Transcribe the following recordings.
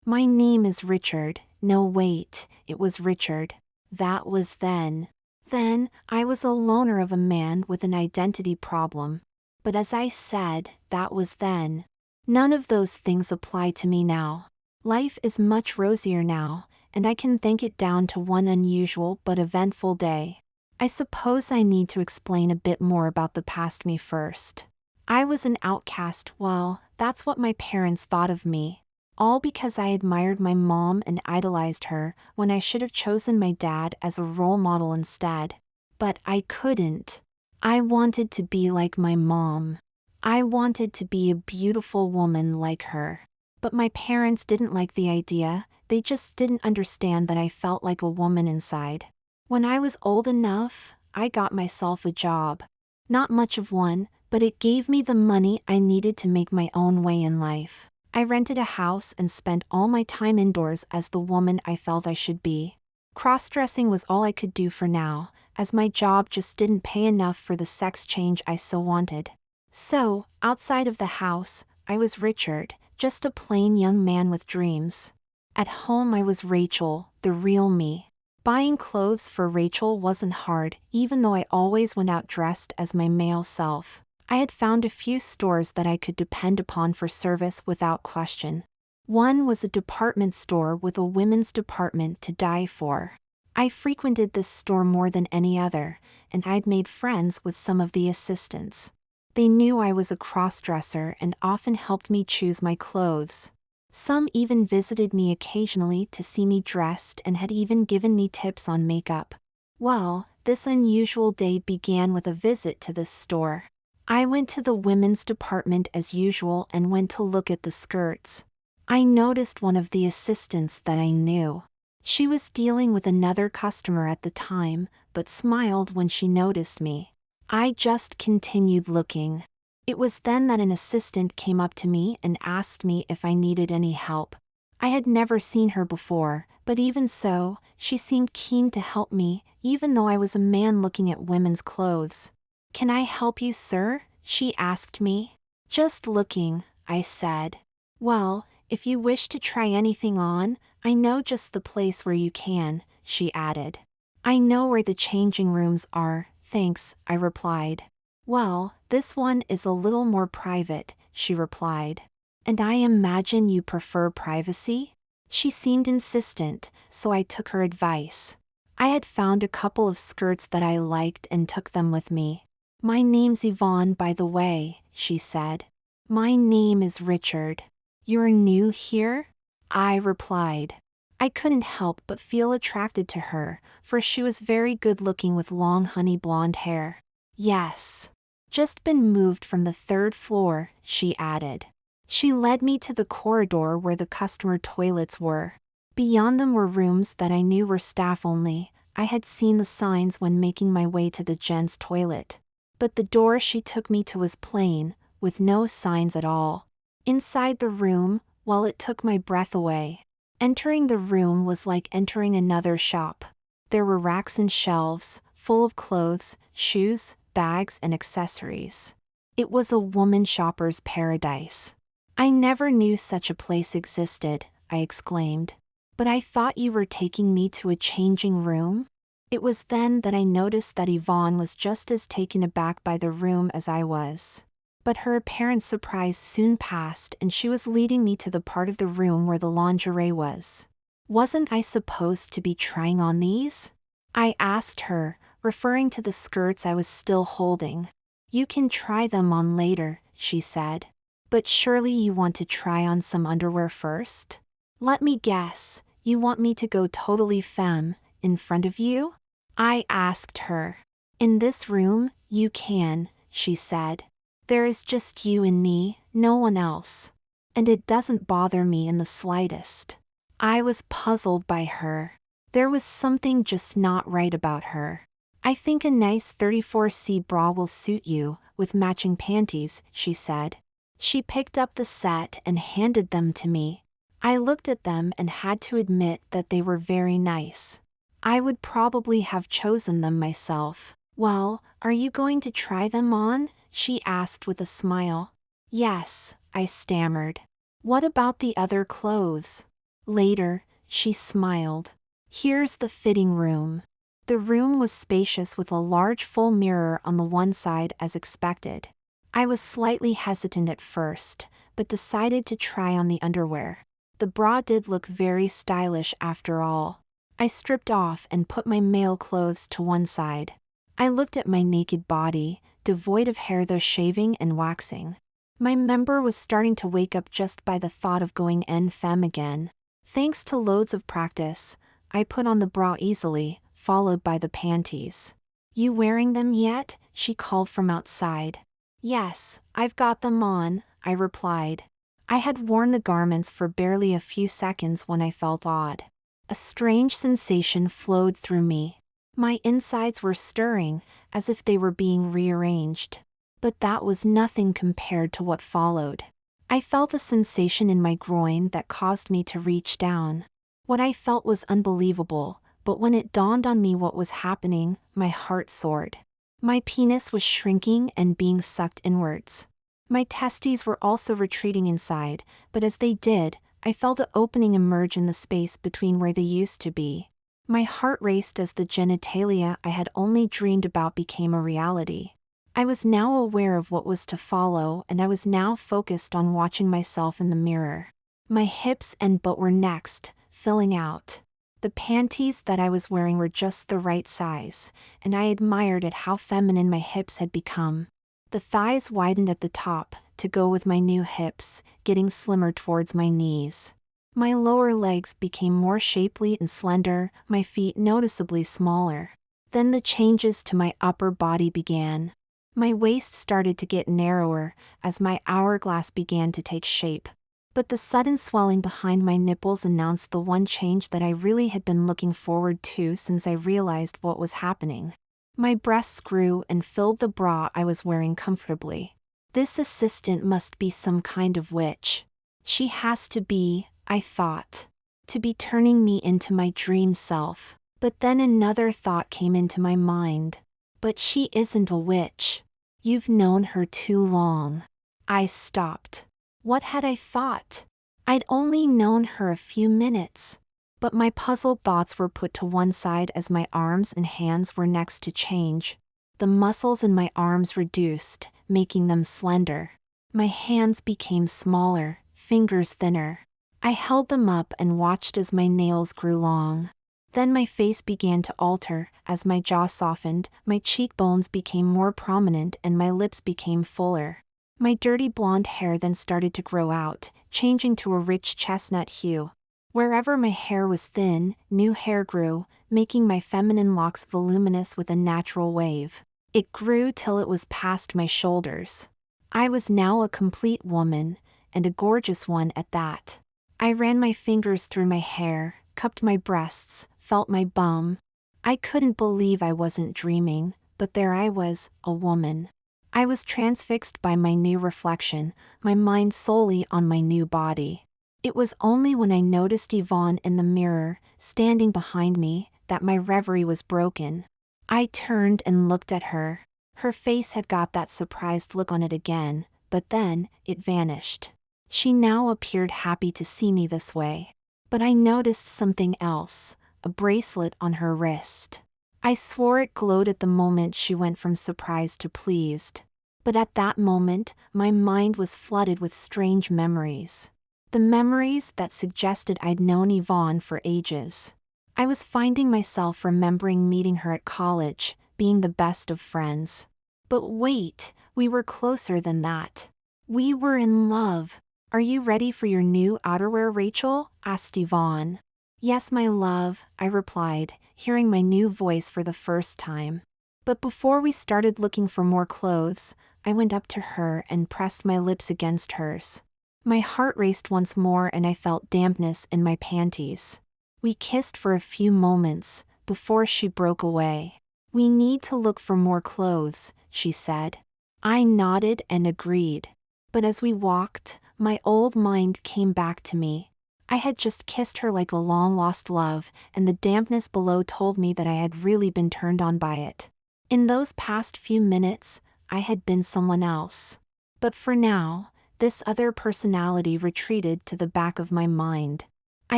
My name is Richard. No, wait, it was Richard. That was then. Then, I was a loner of a man with an identity problem. But as I said, that was then. None of those things apply to me now. Life is much rosier now, and I can thank it down to one unusual but eventful day. I suppose I need to explain a bit more about the past me first. I was an outcast, well, that's what my parents thought of me. All because I admired my mom and idolized her when I should have chosen my dad as a role model instead. But I couldn't. I wanted to be like my mom. I wanted to be a beautiful woman like her. But my parents didn't like the idea, they just didn't understand that I felt like a woman inside. When I was old enough, I got myself a job. Not much of one, but it gave me the money I needed to make my own way in life. I rented a house and spent all my time indoors as the woman I felt I should be. Crossdressing was all I could do for now, as my job just didn't pay enough for the sex change I so wanted. So, outside of the house, I was Richard, just a plain young man with dreams. At home I was Rachel, the real me. Buying clothes for Rachel wasn't hard, even though I always went out dressed as my male self. I had found a few stores that I could depend upon for service without question. One was a department store with a women's department to die for. I frequented this store more than any other, and I'd made friends with some of the assistants. They knew I was a crossdresser and often helped me choose my clothes. Some even visited me occasionally to see me dressed and had even given me tips on makeup. Well, this unusual day began with a visit to this store. I went to the women's department as usual and went to look at the skirts. I noticed one of the assistants that I knew. She was dealing with another customer at the time, but smiled when she noticed me. I just continued looking. It was then that an assistant came up to me and asked me if I needed any help. I had never seen her before, but even so, she seemed keen to help me, even though I was a man looking at women's clothes. "Can I help you, sir?" she asked me. "Just looking," I said. "Well, if you wish to try anything on, I know just the place where you can," she added. "I know where the changing rooms are, thanks," I replied. "Well, this one is a little more private," she replied. "And I imagine you prefer privacy?" She seemed insistent, so I took her advice. I had found a couple of skirts that I liked and took them with me. "My name's Yvonne, by the way," she said. "My name is Richard. You're new here?" I replied. I couldn't help but feel attracted to her, for she was very good-looking with long honey blonde hair. "Yes. Just been moved from the 3rd floor," she added. She led me to the corridor where the customer toilets were. Beyond them were rooms that I knew were staff only. I had seen the signs when making my way to the gents' toilet. But the door she took me to was plain, with no signs at all. Inside the room, well, it took my breath away. Entering the room was like entering another shop. There were racks and shelves, full of clothes, shoes, bags, and accessories. It was a woman shopper's paradise. "I never knew such a place existed," I exclaimed. "But I thought you were taking me to a changing room?" It was then that I noticed that Yvonne was just as taken aback by the room as I was. But her apparent surprise soon passed and she was leading me to the part of the room where the lingerie was. "Wasn't I supposed to be trying on these?" I asked her, referring to the skirts I was still holding. "You can try them on later," she said. "But surely you want to try on some underwear first? Let me guess, you want me to go totally femme, in front of you?" I asked her. "In this room, you can," she said. "There is just you and me, no one else. And it doesn't bother me in the slightest." I was puzzled by her. There was something just not right about her. "I think a nice 34C bra will suit you, with matching panties," she said. She picked up the set and handed them to me. I looked at them and had to admit that they were very nice. I would probably have chosen them myself. "Well, are you going to try them on?" she asked with a smile. "Yes," I stammered. "What about the other clothes?" Later, she smiled. Here's the fitting room. The room was spacious with a large full mirror on the one side as expected. I was slightly hesitant at first, but decided to try on the underwear. The bra did look very stylish after all. I stripped off and put my male clothes to one side. I looked at my naked body, devoid of hair though shaving and waxing. My member was starting to wake up just by the thought of going en femme again. Thanks to loads of practice, I put on the bra easily, followed by the panties. You wearing them yet? She called from outside. Yes, I've got them on, I replied. I had worn the garments for barely a few seconds when I felt odd. A strange sensation flowed through me. My insides were stirring, as if they were being rearranged. But that was nothing compared to what followed. I felt a sensation in my groin that caused me to reach down. What I felt was unbelievable, but when it dawned on me what was happening, my heart soared. My penis was shrinking and being sucked inwards. My testes were also retreating inside, but as they did, I felt an opening emerge in the space between where they used to be. My heart raced as the genitalia I had only dreamed about became a reality. I was now aware of what was to follow, and I was now focused on watching myself in the mirror. My hips and butt were next, filling out. The panties that I was wearing were just the right size, and I admired at how feminine my hips had become. The thighs widened at the top, to go with my new hips, getting slimmer towards my knees. My lower legs became more shapely and slender, my feet noticeably smaller. Then the changes to my upper body began. My waist started to get narrower, as my hourglass began to take shape. But the sudden swelling behind my nipples announced the one change that I really had been looking forward to since I realized what was happening. My breasts grew and filled the bra I was wearing comfortably. This assistant must be some kind of witch. She has to be, I thought, to be turning me into my dream self. But then another thought came into my mind. But she isn't a witch. You've known her too long. I stopped. What had I thought? I'd only known her a few minutes. But my puzzled thoughts were put to one side as my arms and hands were next to change. The muscles in my arms reduced, making them slender. My hands became smaller, fingers thinner. I held them up and watched as my nails grew long. Then my face began to alter, as my jaw softened, my cheekbones became more prominent and my lips became fuller. My dirty blonde hair then started to grow out, changing to a rich chestnut hue. Wherever my hair was thin, new hair grew, making my feminine locks voluminous with a natural wave. It grew till it was past my shoulders. I was now a complete woman, and a gorgeous one at that. I ran my fingers through my hair, cupped my breasts, felt my bum. I couldn't believe I wasn't dreaming, but there I was, a woman. I was transfixed by my new reflection, my mind solely on my new body. It was only when I noticed Yvonne in the mirror, standing behind me, that my reverie was broken. I turned and looked at her. Her face had got that surprised look on it again, but then, it vanished. She now appeared happy to see me this way. But I noticed something else, a bracelet on her wrist. I swore it glowed at the moment she went from surprised to pleased. But at that moment, my mind was flooded with strange memories. The memories that suggested I'd known Yvonne for ages. I was finding myself remembering meeting her at college, being the best of friends. But wait, we were closer than that. We were in love. Are you ready for your new outerwear, Rachel? Asked Yvonne. Yes, my love, I replied, hearing my new voice for the first time. But before we started looking for more clothes, I went up to her and pressed my lips against hers. My heart raced once more and I felt dampness in my panties. We kissed for a few moments, before she broke away. We need to look for more clothes, she said. I nodded and agreed. But as we walked, my old mind came back to me. I had just kissed her like a long-lost love, and the dampness below told me that I had really been turned on by it. In those past few minutes, I had been someone else. But for now, this other personality retreated to the back of my mind. I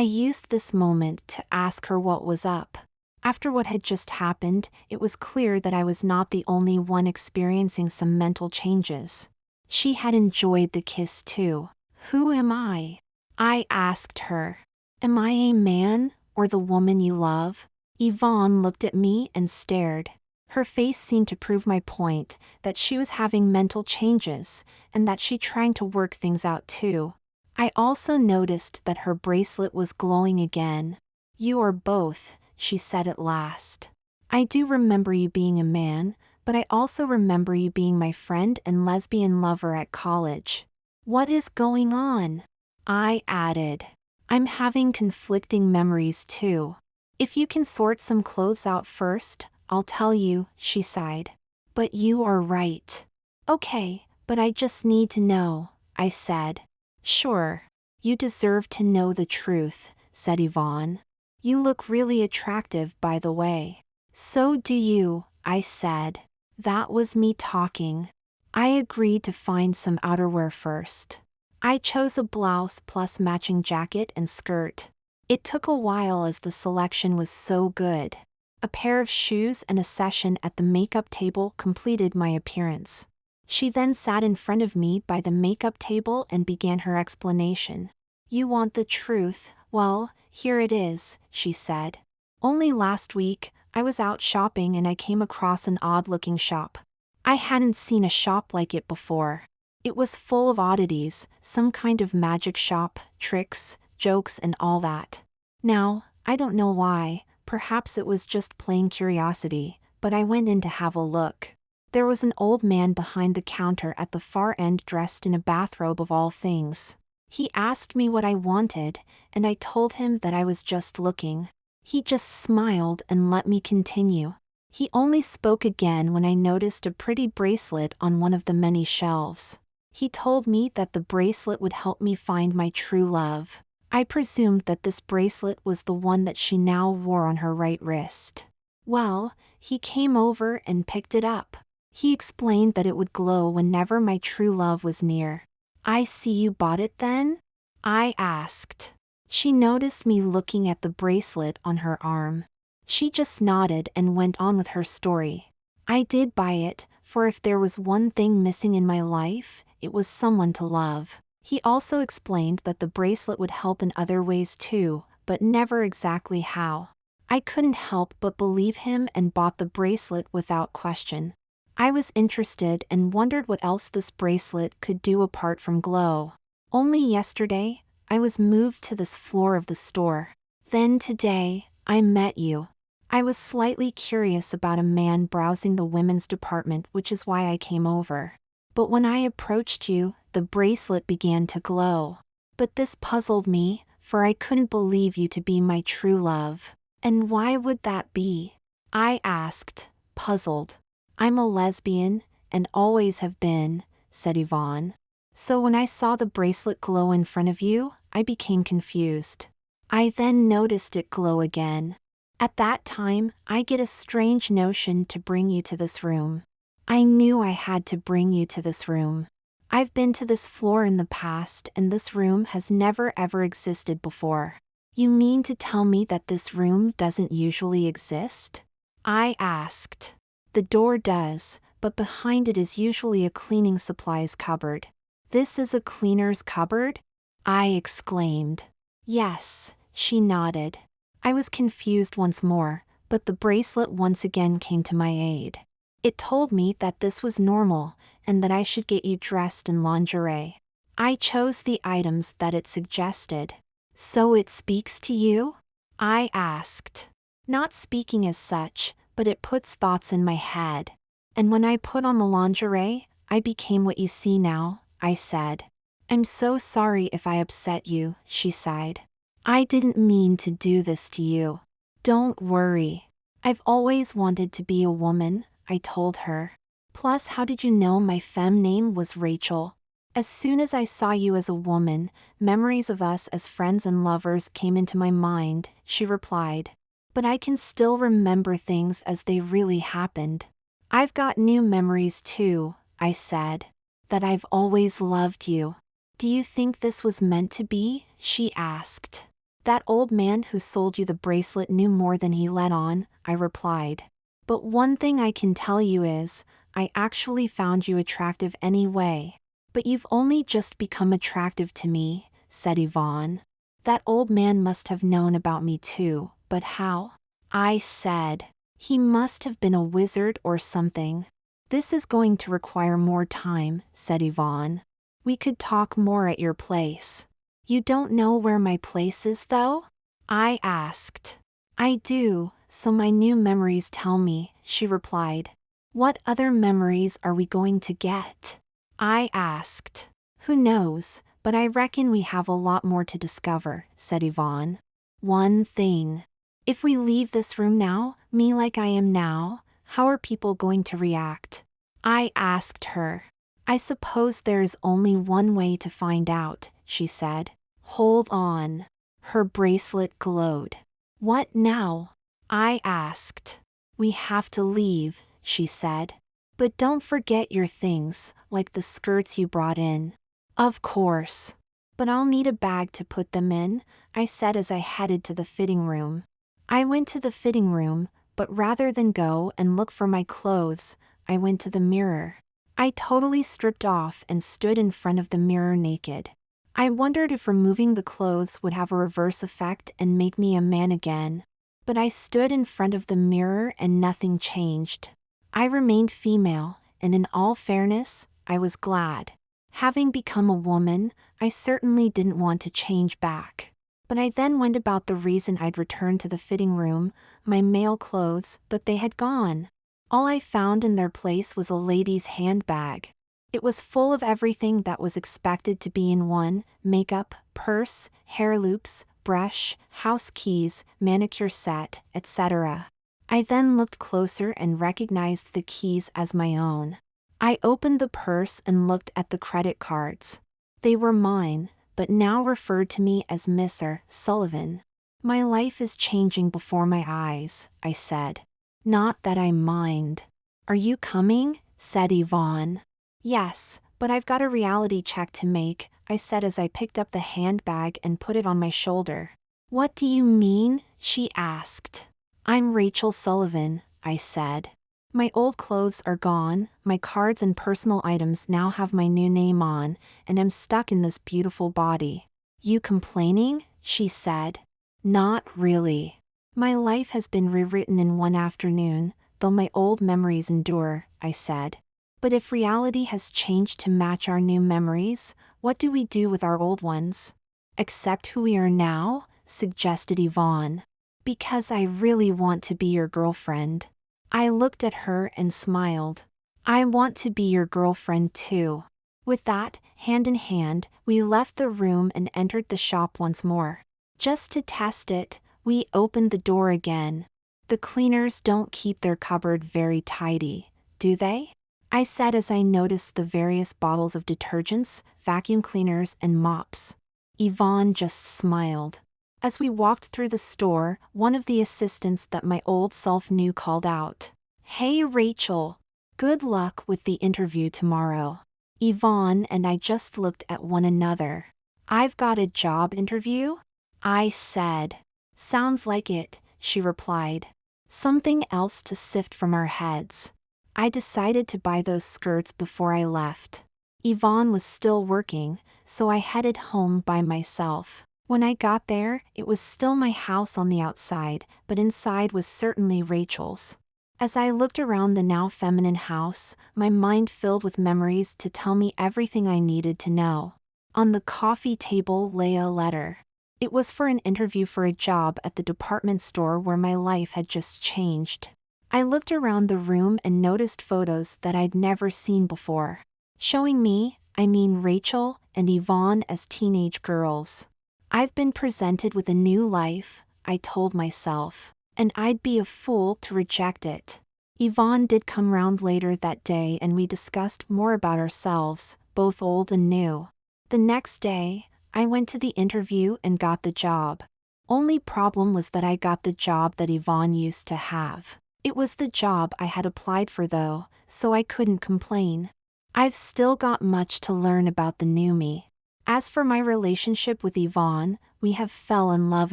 used this moment to ask her what was up. After what had just happened, it was clear that I was not the only one experiencing some mental changes. She had enjoyed the kiss too. Who am I? I asked her. Am I a man, or the woman you love? Yvonne looked at me and stared. Her face seemed to prove my point, that she was having mental changes, and that she trying to work things out too. I also noticed that her bracelet was glowing again. You are both, she said at last. I do remember you being a man, but I also remember you being my friend and lesbian lover at college. What is going on? I added. I'm having conflicting memories too. If you can sort some clothes out first, I'll tell you, she sighed. But you are right. Okay, but I just need to know, I said. Sure. You deserve to know the truth, said Yvonne. You look really attractive, by the way. So do you, I said. That was me talking. I agreed to find some outerwear first. I chose a blouse plus matching jacket and skirt. It took a while as the selection was so good. A pair of shoes and a session at the makeup table completed my appearance. She then sat in front of me by the makeup table and began her explanation. You want the truth? Well, here it is, she said. Only last week, I was out shopping and I came across an odd-looking shop. I hadn't seen a shop like it before. It was full of oddities, some kind of magic shop, tricks, jokes and all that. Now, I don't know why, perhaps it was just plain curiosity, but I went in to have a look. There was an old man behind the counter at the far end dressed in a bathrobe of all things. He asked me what I wanted, and I told him that I was just looking. He just smiled and let me continue. He only spoke again when I noticed a pretty bracelet on one of the many shelves. He told me that the bracelet would help me find my true love. I presumed that this bracelet was the one that she now wore on her right wrist. Well, he came over and picked it up. He explained that it would glow whenever my true love was near. I see you bought it then? I asked. She noticed me looking at the bracelet on her arm. She just nodded and went on with her story. I did buy it, for if there was one thing missing in my life, it was someone to love. He also explained that the bracelet would help in other ways too, but never exactly how. I couldn't help but believe him and bought the bracelet without question. I was interested and wondered what else this bracelet could do apart from glow. Only yesterday, I was moved to this floor of the store. Then today, I met you. I was slightly curious about a man browsing the women's department, which is why I came over. But when I approached you, the bracelet began to glow. But this puzzled me, for I couldn't believe you to be my true love. And why would that be? I asked, puzzled. I'm a lesbian, and always have been, said Yvonne. So when I saw the bracelet glow in front of you, I became confused. I then noticed it glow again. At that time, I get a strange notion to bring you to this room. I knew I had to bring you to this room. I've been to this floor in the past and this room has never ever existed before. You mean to tell me that this room doesn't usually exist? I asked. The door does, but behind it is usually a cleaning supplies cupboard. This is a cleaner's cupboard? I exclaimed. Yes, she nodded. I was confused once more, but the bracelet once again came to my aid. It told me that this was normal, and that I should get you dressed in lingerie. I chose the items that it suggested. So it speaks to you? I asked. Not speaking as such, but it puts thoughts in my head. And when I put on the lingerie, I became what you see now, I said. I'm so sorry if I upset you, she sighed. I didn't mean to do this to you. Don't worry. I've always wanted to be a woman, I told her. Plus, how did you know my femme name was Rachel? As soon as I saw you as a woman, memories of us as friends and lovers came into my mind, she replied. But I can still remember things as they really happened. I've got new memories too, I said. That I've always loved you. Do you think this was meant to be? She asked. That old man who sold you the bracelet knew more than he let on, I replied. But one thing I can tell you is, I actually found you attractive anyway. But you've only just become attractive to me, said Yvonne. That old man must have known about me too, but how? I said. He must have been a wizard or something. This is going to require more time, said Yvonne. We could talk more at your place. You don't know where my place is, though? I asked. I do, so my new memories tell me, she replied. What other memories are we going to get? I asked. Who knows, but I reckon we have a lot more to discover, said Yvonne. One thing. If we leave this room now, me like I am now, how are people going to react? I asked her. I suppose there is only one way to find out, she said. Hold on. Her bracelet glowed. What now? I asked. We have to leave, she said. But don't forget your things, like the skirts you brought in. Of course. But I'll need a bag to put them in, I said as I headed to the fitting room. I went to the fitting room, but rather than go and look for my clothes, I went to the mirror. I totally stripped off and stood in front of the mirror naked. I wondered if removing the clothes would have a reverse effect and make me a man again. But I stood in front of the mirror and nothing changed. I remained female, and in all fairness, I was glad. Having become a woman, I certainly didn't want to change back. But I then went about the reason I'd returned to the fitting room, my male clothes, but they had gone. All I found in their place was a lady's handbag. It was full of everything that was expected to be in one: makeup, purse, hair loops, brush, house keys, manicure set, etc. I then looked closer and recognized the keys as my own. I opened the purse and looked at the credit cards. They were mine, but now referred to me as Mr. Sullivan. My life is changing before my eyes, I said. Not that I mind. Are you coming? Said Yvonne. Yes, but I've got a reality check to make, I said as I picked up the handbag and put it on my shoulder. What do you mean? She asked. I'm Rachel Sullivan, I said. My old clothes are gone, my cards and personal items now have my new name on, and I'm stuck in this beautiful body. You complaining? She said. Not really. My life has been rewritten in one afternoon, though my old memories endure, I said. But if reality has changed to match our new memories, what do we do with our old ones? Accept who we are now, suggested Yvonne. Because I really want to be your girlfriend. I looked at her and smiled. I want to be your girlfriend too. With that, hand in hand, we left the room and entered the shop once more. Just to test it, we opened the door again. The cleaners don't keep their cupboard very tidy, do they? I said as I noticed the various bottles of detergents, vacuum cleaners, and mops. Yvonne just smiled. As we walked through the store, one of the assistants that my old self knew called out, Hey Rachel! Good luck with the interview tomorrow. Yvonne and I just looked at one another. I've got a job interview? I said. Sounds like it, she replied. Something else to sift from our heads. I decided to buy those skirts before I left. Yvonne was still working, so I headed home by myself. When I got there, it was still my house on the outside, but inside was certainly Rachel's. As I looked around the now feminine house, my mind filled with memories to tell me everything I needed to know. On the coffee table lay a letter. It was for an interview for a job at the department store where my life had just changed. I looked around the room and noticed photos that I'd never seen before. Showing me, I mean Rachel and Yvonne as teenage girls. I've been presented with a new life, I told myself, and I'd be a fool to reject it. Yvonne did come round later that day and we discussed more about ourselves, both old and new. The next day, I went to the interview and got the job. Only problem was that I got the job that Yvonne used to have. It was the job I had applied for though, so I couldn't complain. I've still got much to learn about the new me. As for my relationship with Yvonne, we have fell in love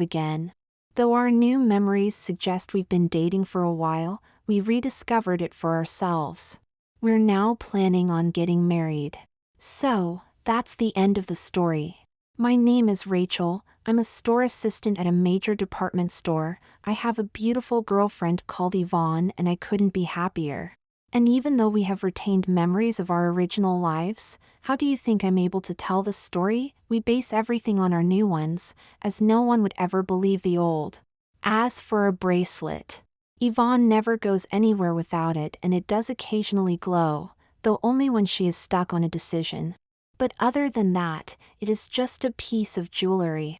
again. Though our new memories suggest we've been dating for a while, we rediscovered it for ourselves. We're now planning on getting married. So, that's the end of the story. My name is Rachel. I'm a store assistant at a major department store. I have a beautiful girlfriend called Yvonne, and I couldn't be happier. And even though we have retained memories of our original lives, how do you think I'm able to tell this story? We base everything on our new ones, as no one would ever believe the old. As for a bracelet, Yvonne never goes anywhere without it, and it does occasionally glow, though only when she is stuck on a decision. But other than that, it is just a piece of jewelry.